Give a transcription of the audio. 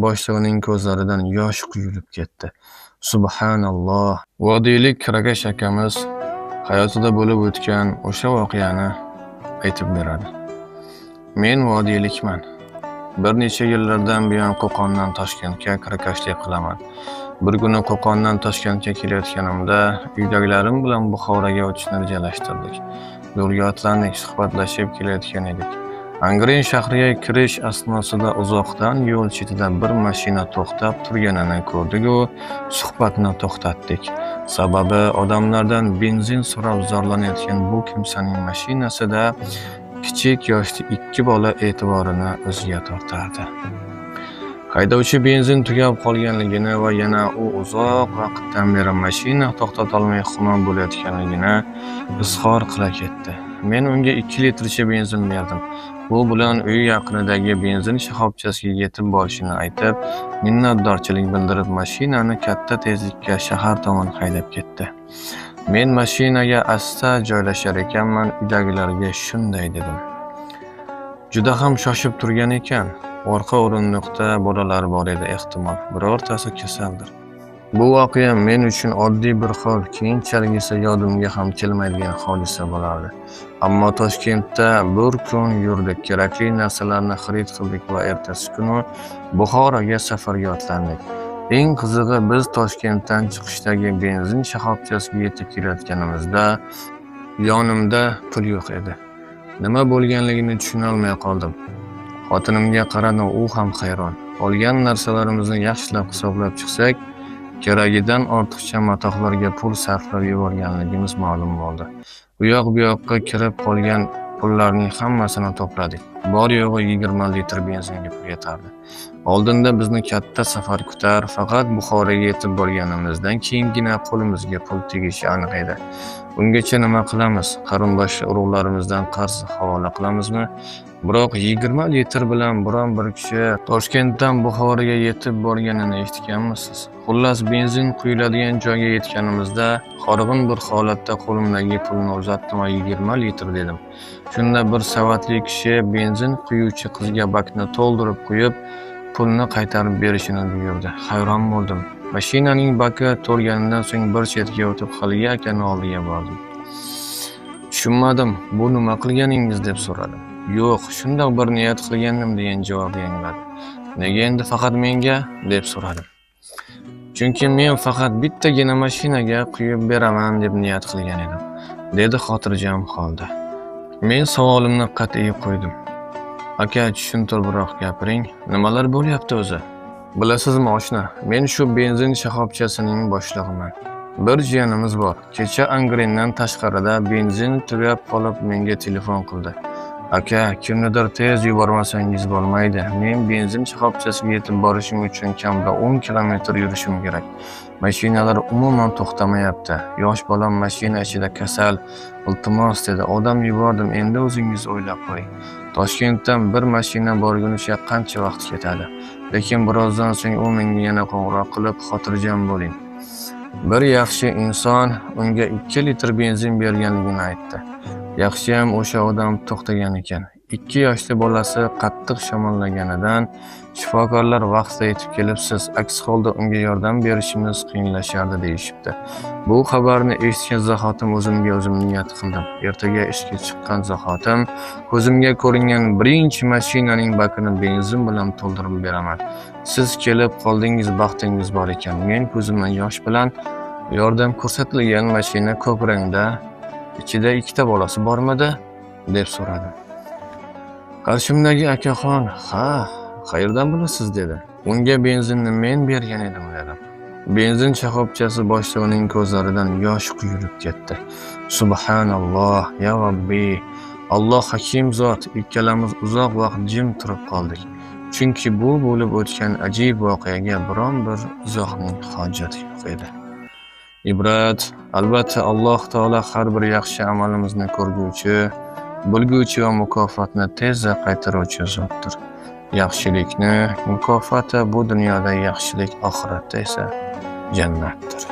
Boshlig'ining ko'zlaridan yosh quyilib ketdi. Subhanalloh. Vodiylik Kirakash akamiz hayotida bo'lib o'tgan o'sha voqeani aytib beradi. Men vodiylikman. Bir necha yillardan buyon Qo'qondan Toshkentga kirakashlik qilaman. Bir kuni Qo'qondan Toshkentga kelayotganimda uydagilarim bilan Buxoroga o'tishni rejalashtirdik. Yo'lga otlandik, suhbatlashib kelayotgan edik. Angren shahriga kirish asnosida uzoqdan yo'l chetida bir mashina to'xtab turganini ko'rdik-u, suhbatni to'xtatdik. Sababi odamlardan benzin so'rab zorlanayotgan bu kimsaning mashinasida kichik yoshli ikki bola e'tiborini o'ziga tortardi. Haydovchi benzin tugab qolganligini va yana u uzoq vaqtdan beri mashina to'xtatolmay xumon bo'layotganligini izhor qila ketdi. Men unga 2 litrcha benzin berdim. Bu bilan uy yaqinidagi benzin shoxobchasiga yetib borishini aytib, minnatdorchilik bildirib mashinani katta tezlikka shahar tomon haydab ketdi. Men mashinaga asta joylashar ekanman, uydagilarga shunday dedim. Juda ham shoshib turgan ekan. Orqa o'rindiqda bolalar bor edi, ehtimol birortasi kasaldir. Bu voqea men uchun oddiy bir hol, keyinchalik esa yodimga ham kelmaydigan hodisa bo'lardi. Ammo Toshkentda bir kun yurdik, kerakli narsalarni xarid qildik va ertasi kuni Buxoroga safarga otlandik. Eng qizig'i, biz Toshkentdan chiqishdagi benzin shoxobchasiga yetib kelayotganimizda yonimda pul yo'q edi. Nima bo'lganligini tushuna olmay qoldim. Xotinimga qaradim, u ham hayron. Olgan narsalarimizni yaxshilab hisoblab chiqsak, keragidan ortiqcha matohlarga pul sarflab yuborganligimiz ma'lum bo'ldi. U yoq bu yoqqa kirib qolgan pullarning hammasini to'pladik. Bor yo'g'i 20 litr benzinga pul yetardi. Oldinda bizni katta safar kutar, faqat Buxoroga yetib borganimizdan keyingina qo'limizga pul tegishi aniq edi. Bungacha nima qilamiz? Qarindosh urug'larimizdan qarz havola qilamizmi? Biroq 20 litr bilan biron bir kishi Toshkentdan Buxoroga yetib borganini eshitganmisiz? Xullas, benzin quyiladigan joyga yetganimizda horg'in bir holatda qo'limdagi pulni uzatdim va 20 litr dedim. Shunda bir savatli kishi benzin quyuvchi qizga bakni to'ldirib qo'yib, pulni qaytarib berishini buyurdi. Hayron bo'ldim. Mashinaning baki to'lganidan so'ng bir chetga o'tib haligi akani oldiga bordim. Tushunmadim, bu nima qilganingiz deb so'radim. Yo'q, shundoq bir niyat qilgandim degan javob yangradi. Nega endi faqat menga deb so'radim. Chunki men faqat bittagina mashinaga quyib beraman deb niyat qilgan edim, dedi xotirjam holda. Men savolimni qat'iy qo'ydim. Aka, tushuntiribroq gapiring, nimalar bo'lyapti o'zi? Bilasizmi oshna, men shu benzin shoxobchasining boshlig'iman. Bir jiyanimiz bor. Kecha Angrendan tashqarida benzin tugab qolib menga telefon qildi. Aka, kimnidir tez yubormasangiz bo'lmaydi. Men benzin shoxobchasiga yetib borishim uchun kamida 10 kilometr yurishim kerak. Mashinalar umuman to'xtamayapti. Yosh bolam mashina ichida kasal. Iltimos dedi. Odam yubordim. Endi o'zingiz o'ylab qo'ying. Toshkentdan bir mashina borguncha qancha vaqt ketadi? Lekin birozdan so'ng u menga yana qo'ng'iroq qilib, xotirjam bo'ling. Bir yaxshi inson unga 2 litr benzin berganligini aytdi. Yaxshiyam o'sha odam to'xtagan ekan. 2 yoshli bolasi qattiq shamollaganidan shifokorlar vaqtida yetib kelibsiz, aks holda unga yordam berishimiz qiyinlashardi deyishibdi. Bu xabarni eshitgan zahotim o'zimga o'zim niyat qildim. Ertaga ishga chiqqan zahotim ko'zimga ko'ringan birinchi mashinaning bakini benzin bilan to'ldirib beraman. Siz kelib qoldingiz, baxtingiz bor ekan. Men ko'zimdan yosh bilan yordam ko'rsatilgan mashina ko'k rangda, ichida 2 ta bolasi bormidi deb so'radim. Qarshimdagi akaxon, "Ha, qayerdan bilasiz?" dedi. "Unga benzinni men bergan edim" dedim. Benzin shoxobchasi boshlig'ining ko'zlaridan yosh quyilib ketdi. Subhanalloh, ya Robbi, Alloh hakim zot. Ikkalamiz uzoq vaqt jim turib qoldik. Chunki bu bo'lib o'tgan ajib voqeaga biron bir izohning hojati yo'q edi. Ibrat, albatta Alloh taolo har bir yaxshi amalimizni ko'rguvchi, bilguvchi va mukofotni tezda qaytaruvchi zotdir. Yaxshilikni mukofoti bu dunyoda yaxshilik, oxiratda esa jannatdir.